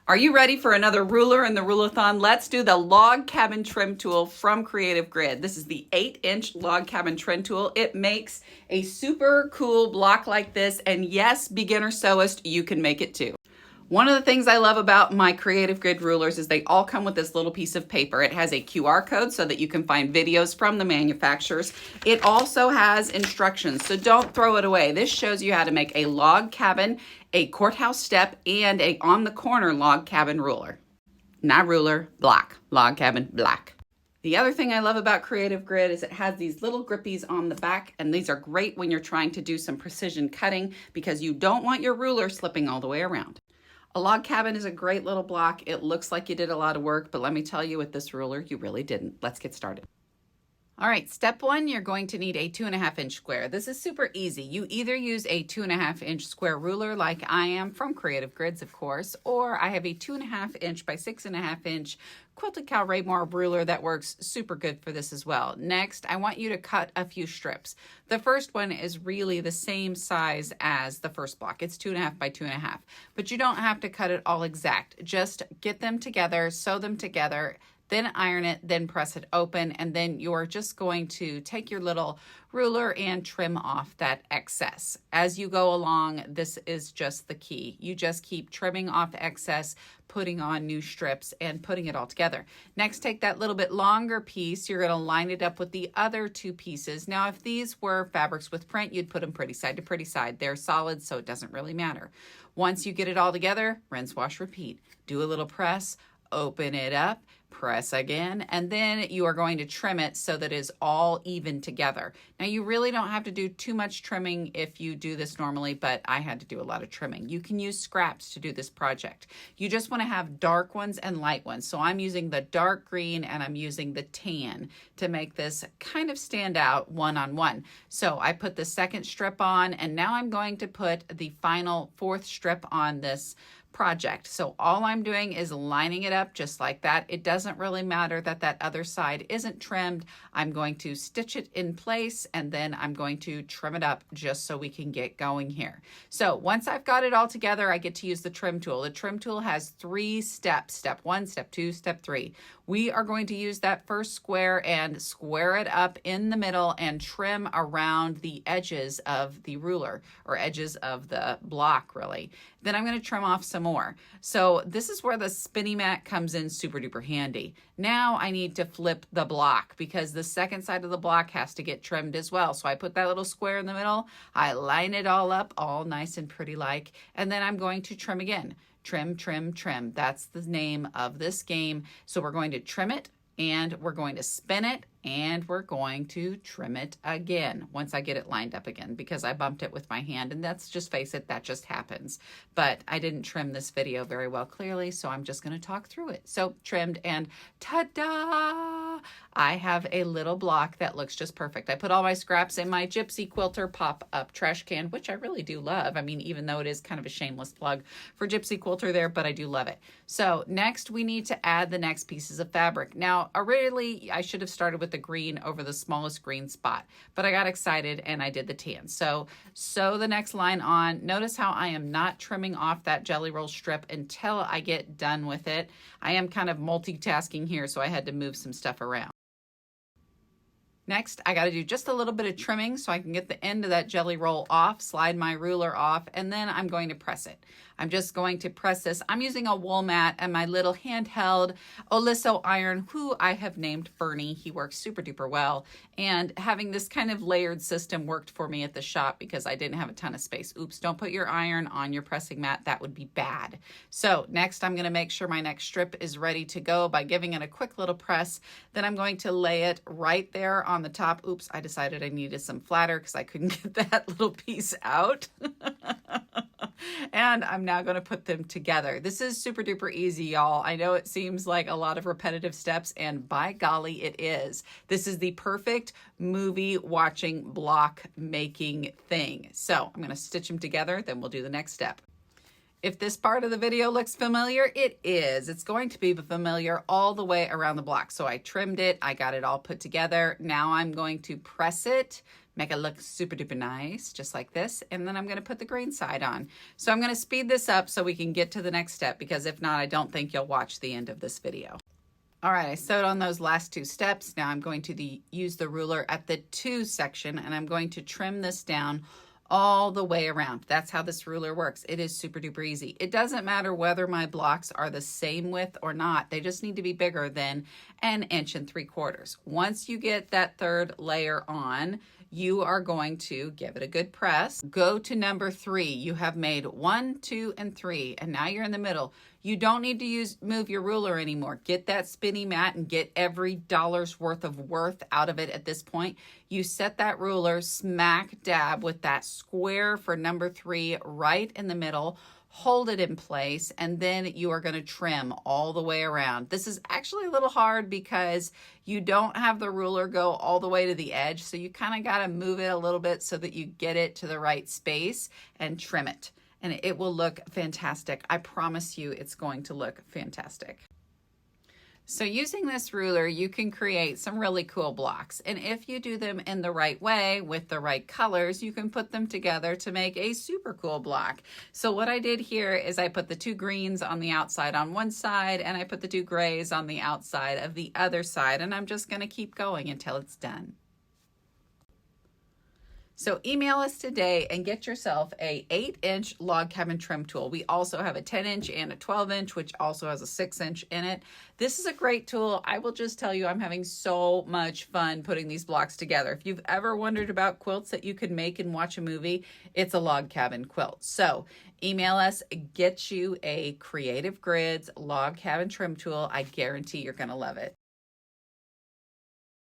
Are you ready for another ruler in the Rule-a-thon? Let's do the log cabin trim tool from Creative Grid. This is the 8-inch log cabin trim tool. It makes a super cool block like this, and yes, beginner sewist, you can make it too. One of the things I love about my Creative Grid rulers is they all come with this little piece of paper. It has a QR code so that you can find videos from the manufacturers. It also has instructions, so don't throw it away. This shows you how to make a log cabin, a courthouse step, and a on-the-corner log cabin ruler. Not ruler, block. Log cabin, block. The other thing I love about Creative Grid is it has these little grippies on the back, and these are great when you're trying to do some precision cutting because you don't want your ruler slipping all the way around. A log cabin is a great little block. It looks like you did a lot of work, but let me tell you, with this ruler, you really didn't. Let's get started. All right, step one, you're going to need a 2.5-inch square. This is super easy. You either use a 2.5-inch square ruler like I am from Creative Grids, of course, or I have a 2.5-inch by 6.5-inch quilted cow Raymore ruler that works super good for this as well. Next, I want you to cut a few strips. The first one is really the same size as the first block. It's 2.5 by 2.5, but you don't have to cut it all exact. Just get them together, sew them together, then iron it, then press it open, and then you're just going to take your little ruler and trim off that excess. As you go along, this is just the key. You just keep trimming off excess, putting on new strips, and putting it all together. Next, take that little bit longer piece. You're going to line it up with the other two pieces. Now, if these were fabrics with print, you'd put them pretty side to pretty side. They're solid, so it doesn't really matter. Once you get it all together, rinse, wash, repeat. Do a little press, open it up, press again, and then you are going to trim it so that it is all even together. Now, you really don't have to do too much trimming if you do this normally, but I had to do a lot of trimming. You can use scraps to do this project. You just want to have dark ones and light ones. So I'm using the dark green and I'm using the tan to make this kind of stand out one-on-one. So I put the second strip on, and now I'm going to put the final fourth strip on this project. So all I'm doing is lining it up just like that. It doesn't really matter that that other side isn't trimmed. I'm going to stitch it in place, and then I'm going to trim it up just so we can get going here. So once I've got it all together, I get to use the trim tool. The trim tool has 3 steps. Step 1, step 2, step 3. We are going to use that first square and square it up in the middle and trim around the edges of the ruler, or edges of the block, really. Then I'm going to trim off some more. So this is where the spinny mat comes in super duper handy. Now I need to flip the block because the second side of the block has to get trimmed as well. So I put that little square in the middle, I line it all up, all nice and pretty like, and then I'm going to trim again. Trim, trim, trim. That's the name of this game. So we're going to trim it, and we're going to spin it, and we're going to trim it again once I get it lined up again, because I bumped it with my hand, and that's, just face it, that just happens. But I didn't trim this video very well clearly, so I'm just going to talk through it. So trimmed, and ta-da! I have a little block that looks just perfect. I put all my scraps in my Gypsy Quilter pop-up trash can, which I really do love. I mean, even though it is kind of a shameless plug for Gypsy Quilter there, but I do love it. So next we need to add the next pieces of fabric. Now, originally I should have started with the green over the smallest green spot, but I got excited and I did the tan. So sew the next line on. Notice how I am not trimming off that jelly roll strip until I get done with it. I am kind of multitasking here, so I had to move some stuff around. Next, I got to do just a little bit of trimming so I can get the end of that jelly roll off, slide my ruler off, and then I'm going to press it. I'm just going to press this. I'm using a wool mat and my little handheld Oliso iron, who I have named Bernie. He works super duper well. And having this kind of layered system worked for me at the shop because I didn't have a ton of space. Oops, don't put your iron on your pressing mat. That would be bad. So next, I'm going to make sure my next strip is ready to go by giving it a quick little press. Then I'm going to lay it right there on the top. Oops, I decided I needed some flatter because I couldn't get that little piece out. And I'm now going to put them together. This is super duper easy, y'all. I know it seems like a lot of repetitive steps, and by golly, it is. This is the perfect movie watching block making thing. So I'm going to stitch them together, then we'll do the next step. If this part of the video looks familiar, it is. It's going to be familiar all the way around the block. So I trimmed it, I got it all put together. Now I'm going to press it, make it look super duper nice, just like this. And then I'm gonna put the green side on. So I'm gonna speed this up so we can get to the next step, because if not, I don't think you'll watch the end of this video. All right, I sewed on those last 2 steps. Now I'm going to use the ruler at the 2 section, and I'm going to trim this down all the way around. That's how this ruler works. It is super duper easy. It doesn't matter whether my blocks are the same width or not. They just need to be bigger than 1 3/4 inches. Once you get that 3rd layer on, you are going to give it a good press. Go to number 3. You have made 1, 2, and 3, and now you're in the middle. You don't need to move your ruler anymore. Get that spinny mat and get every dollar's worth out of it at this point. You set that ruler smack dab with that square for number 3 right in the middle. Hold it in place, and then you are going to trim all the way around. This is actually a little hard because you don't have the ruler go all the way to the edge, so you kind of got to move it a little bit so that you get it to the right space and trim it. And it will look fantastic. I promise you it's going to look fantastic. So using this ruler, you can create some really cool blocks. And if you do them in the right way with the right colors, you can put them together to make a super cool block. So what I did here is I put the 2 greens on the outside on one side, and I put the 2 grays on the outside of the other side. And I'm just going to keep going until it's done. So email us today and get yourself a 8-inch log cabin trim tool. We also have a 10-inch and a 12-inch, which also has a 6-inch in it. This is a great tool. I will just tell you, I'm having so much fun putting these blocks together. If you've ever wondered about quilts that you could make and watch a movie, it's a log cabin quilt. So email us, get you a Creative Grids log cabin trim tool. I guarantee you're gonna love it.